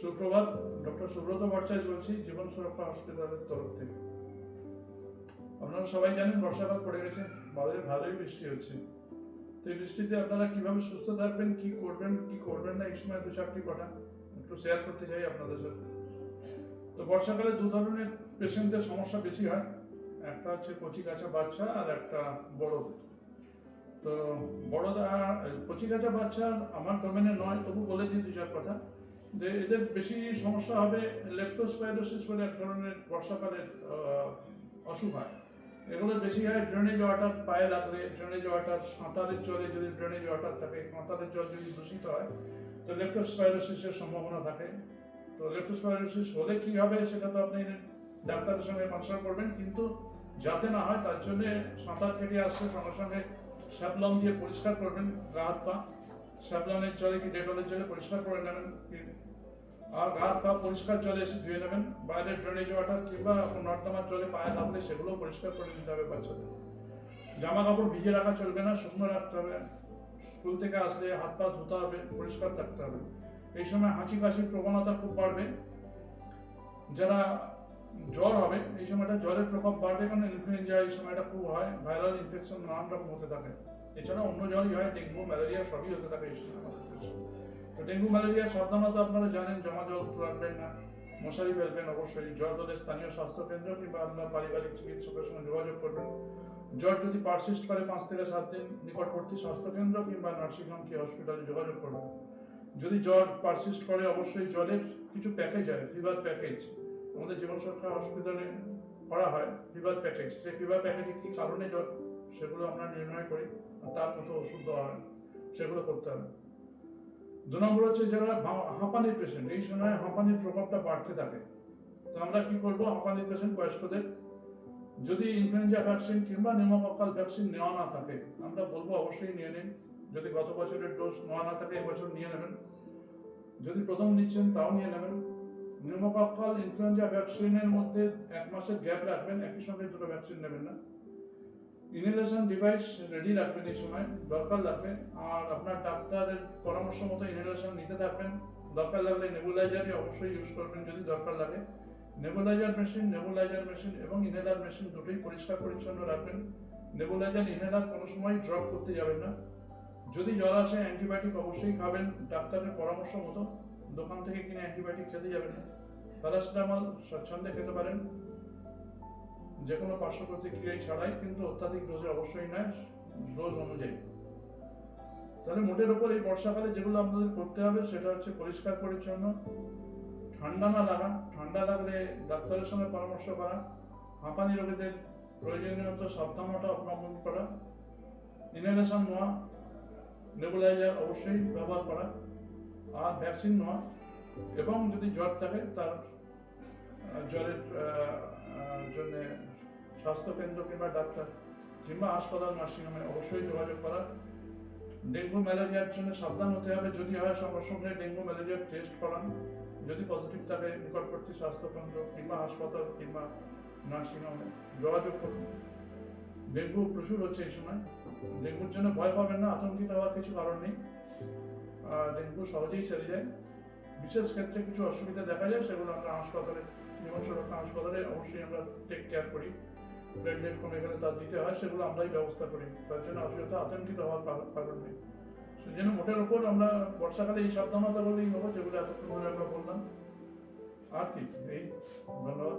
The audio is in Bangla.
সুপ্রভাত, ডক্টর সুব্রত ভট্টাচার্য বলছি জীবন সুরক্ষা হসপিটালের তরফ থেকে। আপনারা সবাই জানেন বর্ষাকাল পড়ে গেছে, ভালোই বৃষ্টি হচ্ছে। তো এই বৃষ্টিতে আপনারা কিভাবে সুস্থ থাকবেন, কি করবেন না, এই সময় 2-4টি কথা একটু শেয়ার করতে চাই আপনাদের সাথে। তো বর্ষাকালে দু ধরনের পেশেন্টদের সমস্যা বেশি হয়, একটা হচ্ছে কচি কাঁচা বাচ্চা আর একটা বড়দের। তো কচি কাঁচা বাচ্চা আমার ডোমেনে নয়, তবু বলে দিই 2-4 কথা। যে এদের বেশি সমস্যা হবে লেপ্টোস্পাইরোসিস বলে এক ধরনের বর্ষাকালের অসুখ হয়। এগুলো বেশি হয় ড্রেনেজ ওয়াটার পায়ে লাগলে, ড্রেনেজ ওয়াটার, সাঁতারের জলে যদি ড্রেনেজ ওয়াটার থাকে, সাঁতারের জল যদি দূষিত হয়, তো লেপ্টোস্পাইরোসিসের সম্ভাবনা থাকে। তো লেপ্টোস্পাইরোসিস হলে কি হবে সেটা তো আপনি ডাক্তারের সঙ্গে কনসাল্ট করবেন, কিন্তু যাতে না হয় তার জন্য সাঁতার কেটে আসলে সঙ্গে সঙ্গে স্যাভলন দিয়ে পরিষ্কার করবেন গা হাত পা। স্যাভলনের জলে কি ডেটলের জলে পরিষ্কার করে নেবেন, আর গা হাত পা পরিষ্কার জলে এসে ধুয়ে নেবেন। বাইরে ড্রেনেজ ওয়াটার কিংবা নর্দমার জলে পায়ে লাগলে সেগুলো পরিষ্কার করে নিতে হবে বাচ্চাদের। জামা কাপড় ভিজে রাখা চলবে না, শুকনো রাখতে হবে। স্কুল থেকে আসলে হাত পা ধুতে হবে, পরিষ্কার থাকতে হবে। এই সময় হাঁচি কাশির প্রবণতা খুব বাড়বে। যারা জ্বর হবে এই সময়টা জ্বরের প্রকোপ বাড়বে, কারণ ইনফ্লুয়েঞ্জা এই সময়টা খুব হয়, ভাইরাল ইনফেকশন নানান রকম হতে থাকে। এছাড়া অন্য জ্বরই হয়, ডেঙ্গু ম্যালেরিয়া সবই হতে থাকে এই সময় আমাদের দেশে। তো ডেঙ্গু ম্যালেরিয়া সাবধানতা আপনারা জানেন, জমা জল রাখবেন না, মশারি ফেলবেন অবশ্যই, জ্বর হলে স্থানীয় স্বাস্থ্যকেন্দ্র কিংবা আপনার পারিবারিক চিকিৎসকের সঙ্গে যোগাযোগ করবেন। জ্বর যদি পারসিস্ট করে 5 থেকে 7 দিন নিকটবর্তী স্বাস্থ্যকেন্দ্র কিংবা নার্সিংহোম কি হসপিটালে যোগাযোগ করবেন। যদি জ্বর পারসিস্ট করে অবশ্যই জ্বরের কিছু প্যাকেজ হয়, ফিভার প্যাকেজ আমাদের জীবন সুরক্ষা হসপিটালে করা হয়, ফিভার প্যাকেজ। সেই ফিভার প্যাকেজে কি কারণে জ্বর সেগুলো আমরা নির্ণয় করি, তার মতো ওষুধ দেওয়া হয়, সেগুলো করতে হবে। 2 নম্বর হচ্ছে যারা হাঁপানির পেশেন্ট, এই সময় হাঁপানির প্রভাবটা বাড়তে থাকে। তো আমরা কি করবো, হাঁপানির পেশেন্ট বয়স্কদের যদি ইনফ্লুয়েঞ্জা ভ্যাকসিন কিংবা নিউমোকক্কাল ভ্যাকসিন নেওয়া না থাকে, আমরা বলবো অবশ্যই নিয়ে নিন। যদি গত বছরের ডোজ নেওয়া না থাকে এবছর নিয়ে নেবেন, যদি প্রথম নিচ্ছেন তাও নিয়ে নেবেন। নিউমোকক্কাল ইনফ্লুয়েঞ্জা ভ্যাকসিনের মধ্যে 1 মাসের গ্যাপ রাখবেন, একই সঙ্গে দুটো ভ্যাকসিন নেবেন না। ইনহেলেশন ডিভাইস রেডি রাখবেন এই সময়, দরকার লাগবে। আর আপনার ডাক্তারের পরামর্শ মতো ইনহেলেশন নিতে থাকবেন। দরকার লাগলে নেবুলাইজারই অবশ্যই ইউজ করবেন যদি দরকার লাগে। নেবুলাইজার মেশিন এবং ইনহেলার মেশিন দুটোই পরিষ্কার পরিচ্ছন্ন রাখবেন। নেবুলাইজার ইনহেলার কোনো সময় ড্রপ করতে যাবেন না। যদি জ্বর আসে অ্যান্টিবায়োটিক অবশ্যই খাবেন ডাক্তারের পরামর্শ মতো, দোকান থেকে কিনে অ্যান্টিবায়োটিক খেতে যাবেন না। প্যারাসিটামল স্বচ্ছন্দে খেতে পারেন, যে কোনো পার্শ্ব প্রতিক্রিয়া ছাড়াই, কিন্তু অত্যাধিক ডোজে অবশ্যই নয়, ডোজ অনুযায়ী। তাহলে মোটের ওপর এই বর্ষাকালে যেগুলো আপনাদের করতে হবে সেটা হচ্ছে পরিষ্কার পরিচ্ছন্ন, ঠান্ডা না লাগা, ঠান্ডা লাগলে ডাক্তারের সঙ্গে পরামর্শ করা, হাঁপানি রোগীদের প্রয়োজনীয় সাবধানতা অবলম্বন করা, ইনহেলেশন নেওয়া, নেবুলাইজার অবশ্যই ব্যবহার করা, আর ভ্যাকসিন নেওয়া। এবং যদি জ্বর থাকে তার জ্বরের জন্য স্বাস্থ্যকেন্দ্র কিংবা ডাক্তার কিংবা হাসপাতাল নার্সিংহোমে অবশ্যই যোগাযোগ করা। ডেঙ্গু ম্যালেরিয়ার জন্য সাবধান হতে হবে, যদি হয় সঙ্গে সঙ্গে ডেঙ্গু ম্যালেরিয়ার টেস্ট করান। যদি পজিটিভ থাকে নিকটবর্তী স্বাস্থ্যকেন্দ্র কিংবা হাসপাতাল কিংবা নার্সিংহোমে যোগাযোগ করুন। ডেঙ্গু প্রচুর হচ্ছে এই সময়, ডেঙ্গুর জন্য ভয় পাবেন না, আতঙ্কিত হওয়ার কিছু কারণ নেই। ডেঙ্গু সহজেই সেরে যায়। বিশেষ ক্ষেত্রে কিছু অসুবিধা দেখা যায়, সেগুলো আমরা হাসপাতালে, জীবন সুরক্ষা হাসপাতালে অবশ্যই আমরা টেক কেয়ার করি। প্রেগনেন্ট কমে গেলে তার দিতে হয়, সেগুলো আমরাই ব্যবস্থা করি, তার জন্য অসুবিধা আতঙ্কিত হওয়ার কারণ নেই। সেজন্য মোটের ওপর আমরা বর্ষাকালে এই সাবধানতা বলেই নেবো, যেগুলো এতক্ষণ ধরে আমরা বললাম। আর কি এই, ধন্যবাদ।